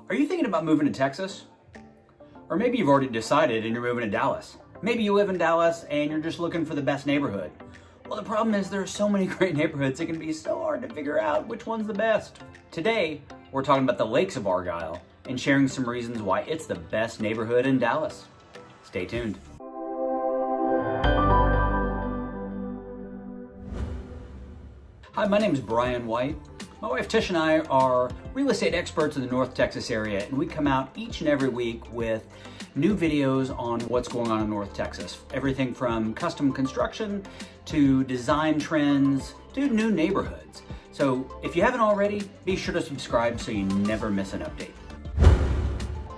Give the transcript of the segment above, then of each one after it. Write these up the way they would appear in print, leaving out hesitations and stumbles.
Are you thinking about moving to Texas? Or maybe you've already decided and you're moving to Dallas. Maybe you live in Dallas and you're just looking for the best neighborhood. Well, the problem is there are so many great neighborhoods, it can be so hard to figure out which one's the best. Today, we're talking about the Lakes of Argyle and sharing some reasons why it's the best neighborhood in Dallas. Stay tuned. Hi, my name is Brian White. My wife Tish and I are real estate experts in the North Texas area, and we come out each and every week with new videos on what's going on in North Texas. Everything from custom construction to design trends to new neighborhoods. So if you haven't already, be sure to subscribe so you never miss an update.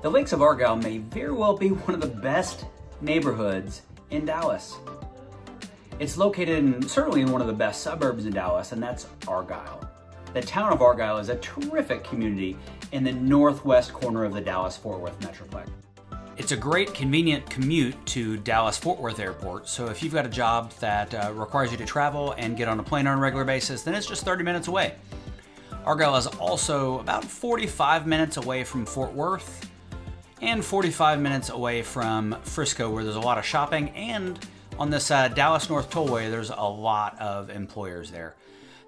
The Lakes of Argyle may very well be one of the best neighborhoods in Dallas. It's located certainly in one of the best suburbs in Dallas, and that's Argyle. The town of Argyle is a terrific community in the northwest corner of the Dallas-Fort Worth Metroplex. It's a great, convenient commute to Dallas-Fort Worth Airport, so if you've got a job that requires you to travel and get on a plane on a regular basis, then it's just 30 minutes away. Argyle is also about 45 minutes away from Fort Worth and 45 minutes away from Frisco, where there's a lot of shopping, and on this Dallas North Tollway, there's a lot of employers there.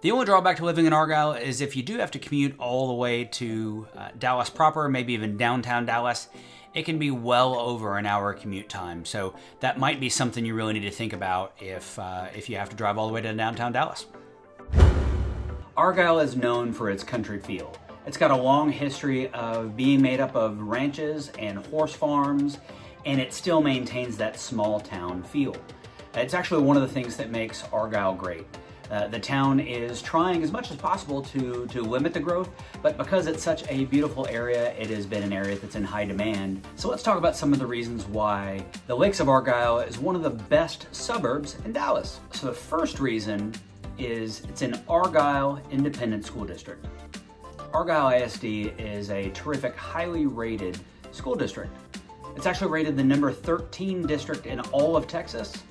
The only drawback to living in Argyle is if you do have to commute all the way to Dallas proper, maybe even downtown Dallas, it can be well over an hour commute time. So that might be something you really need to think about if you have to drive all the way to downtown Dallas. Argyle is known for its country feel. It's got a long history of being made up of ranches and horse farms, and it still maintains that small town feel. It's actually one of the things that makes Argyle great. The town is trying as much as possible to limit the growth, but because it's such a beautiful area, it has been an area that's in high demand. So let's talk about some of the reasons why the Lakes of Argyle is one of the best suburbs in Dallas. So the first reason is it's in Argyle Independent School District. Argyle ISD is a terrific, highly rated school district. It's actually rated the number 13 district in all of Texas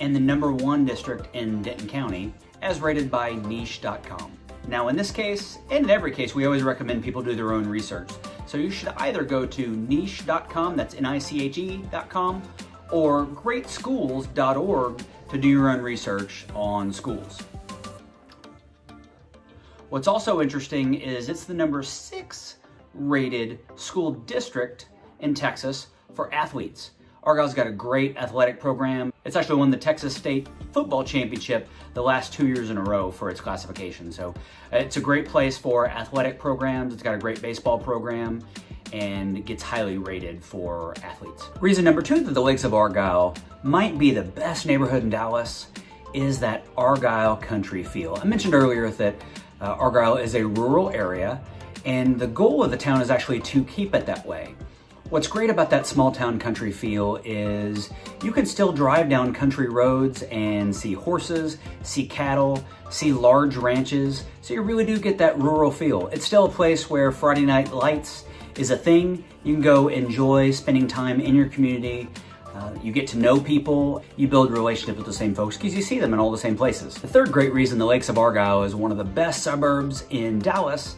and the number 1 district in Denton County, as rated by niche.com. Now in this case, and in every case, we always recommend people do their own research. So you should either go to niche.com, that's NICHE.com, or greatschools.org to do your own research on schools. What's also interesting is it's the number 6 rated school district in Texas for athletes. Argyle's got a great athletic program. It's actually won the Texas State Football Championship the last 2 years in a row for its classification. So it's a great place for athletic programs. It's got a great baseball program and it gets highly rated for athletes. Reason number 2 that the Lakes of Argyle might be the best neighborhood in Dallas is that Argyle country feel. I mentioned earlier that Argyle is a rural area, and the goal of the town is actually to keep it that way. What's great about that small town country feel is you can still drive down country roads and see horses, see cattle, see large ranches, so you really do get that rural feel. It's still a place where Friday night lights is a thing. You can go enjoy spending time in your community. You get to know people, you build relationships with the same folks because you see them in all the same places. The third great reason the Lakes of Argyle is one of the best suburbs in Dallas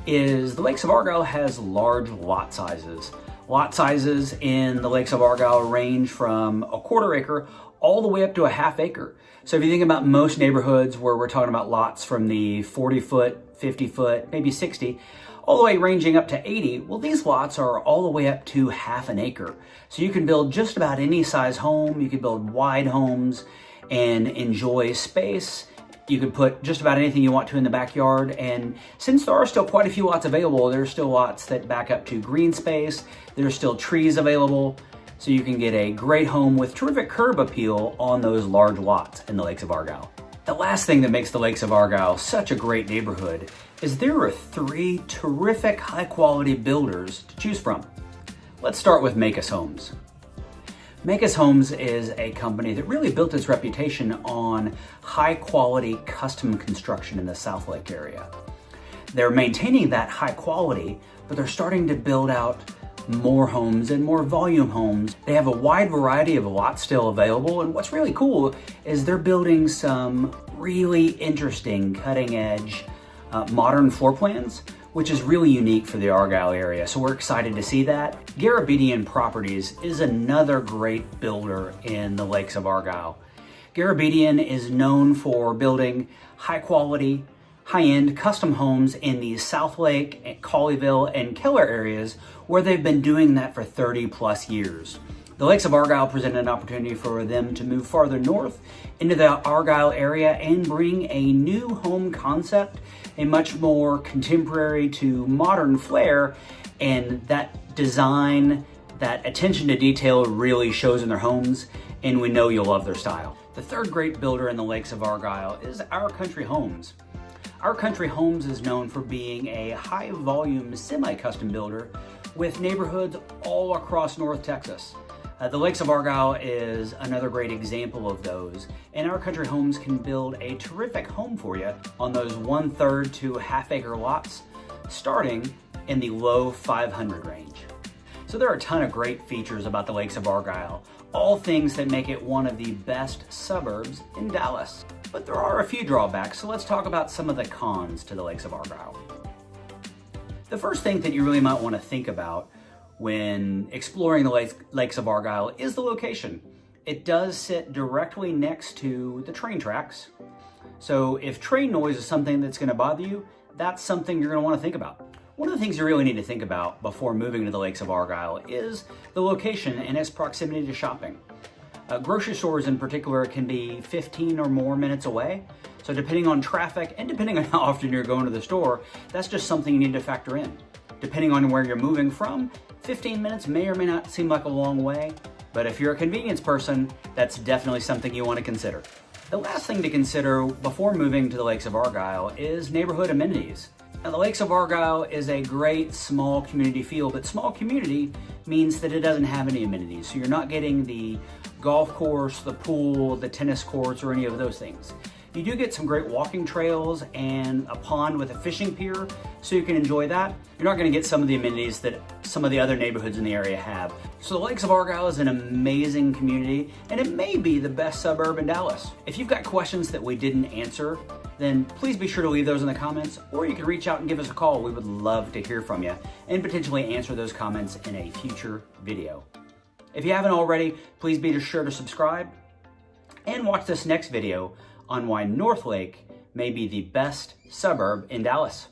is the Lakes of Argyle has large lot sizes. Lot sizes in the Lakes of Argyle range from a 1/4 acre all the way up to a 1/2 acre. So if you think about most neighborhoods where we're talking about lots from the 40 foot, 50 foot, maybe 60, all the way ranging up to 80, well, these lots are all the way up to 1/2 an acre. So you can build just about any size home. You can build wide homes and enjoy space. You can put just about anything you want to in the backyard, and since there are still quite a few lots available, there's still lots that back up to green space. There's still trees available, so you can get a great home with terrific curb appeal on those large lots in the Lakes of Argyle. The last thing that makes the Lakes of Argyle such a great neighborhood is there are 3 terrific high-quality builders to choose from. Let's start with Maykus Homes. Maykus Homes is a company that really built its reputation on high-quality custom construction in the South Lake area. They're maintaining that high quality, but they're starting to build out more homes and more volume homes. They have a wide variety of lots still available, and what's really cool is they're building some really interesting cutting-edge modern floor plans which is really unique for the Argyle area, so we're excited to see that. Garabedian Properties is another great builder in the Lakes of Argyle. Garabedian is known for building high quality, high-end custom homes in the South Lake, Colleyville, and Keller areas where they've been doing that for 30 plus years. The Lakes of Argyle presented an opportunity for them to move farther north into the Argyle area and bring a new home concept, a much more contemporary to modern flair, and that design, that attention to detail really shows in their homes, and we know you'll love their style. The third great builder in the Lakes of Argyle is Our Country Homes. Our Country Homes is known for being a high-volume semi-custom builder with neighborhoods all across North Texas. The Lakes of Argyle is another great example of those, and Our Country Homes can build a terrific home for you on those 1/3 to half-acre lots, starting in the low 500 range. So there are a ton of great features about the Lakes of Argyle, all things that make it one of the best suburbs in Dallas. But there are a few drawbacks, so let's talk about some of the cons to the Lakes of Argyle. The first thing that you really might want to think about when exploring the Lakes of Argyle is the location. It does sit directly next to the train tracks. So if train noise is something that's going to bother you, that's something you're going to want to think about. One of the things you really need to think about before moving to the Lakes of Argyle is the location and its proximity to shopping. Grocery stores in particular can be 15 or more minutes away. So depending on traffic and depending on how often you're going to the store, that's just something you need to factor in. Depending on where you're moving from, 15 minutes may or may not seem like a long way, but if you're a convenience person, that's definitely something you want to consider. The last thing to consider before moving to the Lakes of Argyle is neighborhood amenities. Now, the Lakes of Argyle is a great small community feel, but small community means that it doesn't have any amenities. So you're not getting the golf course, the pool, the tennis courts, or any of those things. You do get some great walking trails and a pond with a fishing pier, so you can enjoy that. You're not going to get some of the amenities that some of the other neighborhoods in the area have. So the Lakes of Argyle is an amazing community, and it may be the best suburb in Dallas. If you've got questions that we didn't answer, then please be sure to leave those in the comments, or you can reach out and give us a call. We would love to hear from you and potentially answer those comments in a future video. If you haven't already, please be sure to subscribe and watch this next video on why North Lake may be the best suburb in Dallas.